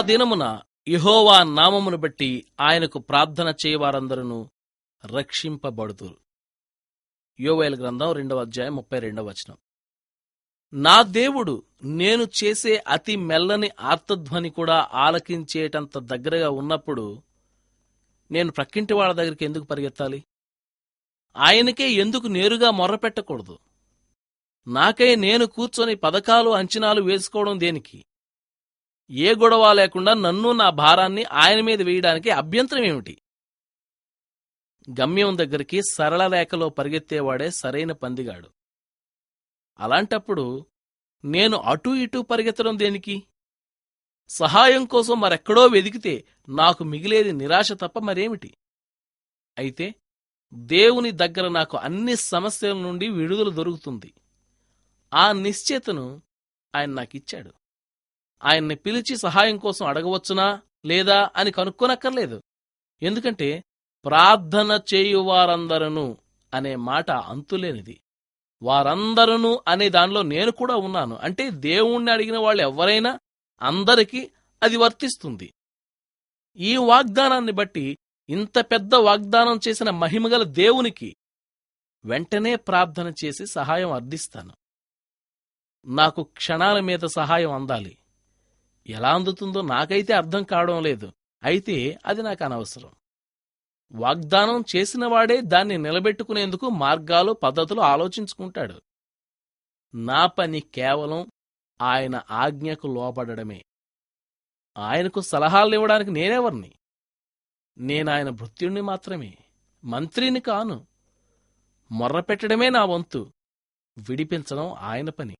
దినమున యెహోవా నామమును బట్టి ఆయనకు ప్రార్థన చేయవారందరూ రక్షింపబడుదురు. యోవేలు గ్రంథం 2వ అధ్యాయం 32వ వచనం. నా దేవుడు నేను చేసే అతి మెల్లని ఆర్తధ్వని కూడా ఆలకించేటంత దగ్గరగా ఉన్నప్పుడు నేను ప్రక్కింటి వాళ్ళ దగ్గరికి ఎందుకు పరిగెత్తాలి? ఆయనకే ఎందుకు నేరుగా మొర్రపెట్టకూడదు? నాకై నేను కూర్చొని పథకాలు అంచనాలు వేసుకోవడం దేనికి? ఏ గొడవ లేకుండా నన్ను నా భారాన్ని ఆయన మీద వేయడానికి అభ్యంతరం ఏమిటి? గమ్యం దగ్గరికి సరళ రేఖలో పరిగెత్తేవాడే సరైన పందిగాడు. అలాంటప్పుడు నేను అటూ ఇటూ పరిగెత్తడం దేనికి? సహాయం కోసం మరెక్కడో వెదికితే నాకు మిగిలేది నిరాశ తప్ప మరేమిటి? అయితే దేవుని దగ్గర నాకు అన్ని సమస్యల నుండి విడుదల దొరుకుతుంది. ఆ నిశ్చేతను ఆయన నాకిచ్చాడు. ఆయన్ని పిలిచి సహాయం కోసం అడగవచ్చునా లేదా అని కనుక్కోనక్కర్లేదు. ఎందుకంటే ప్రార్థన చేయువారందరూ అనే మాట అంతులేనిది. వారందరూ అనే దానిలో నేను కూడా ఉన్నాను. అంటే దేవుణ్ణి అడిగిన వాళ్ళు ఎవరైనా అందరికీ అది వర్తిస్తుంది. ఈ వాగ్దానాన్ని బట్టి ఇంత పెద్ద వాగ్దానం చేసిన మహిమగల దేవునికి వెంటనే ప్రార్థన చేసి సహాయం అర్థిస్తాను. నాకు క్షణాల మీద సహాయం అందాలి. ఎలా అందుతుందో నాకైతే అర్థం కావడం లేదు. అయితే అది నాకు అనవసరం. వాగ్దానం చేసినవాడే దాన్ని నిలబెట్టుకునేందుకు మార్గాలు పద్ధతులు ఆలోచించుకుంటాడు. నా పని కేవలం ఆయన ఆజ్ఞకు లోబడమే. ఆయనకు సలహాలివ్వడానికి నేనెవర్ని? నేనాయన భృత్యుణ్ణి మాత్రమే, మంత్రిని కాను. మొర్రపెట్టడమే నా వంతు, విడిపించడం ఆయన పని.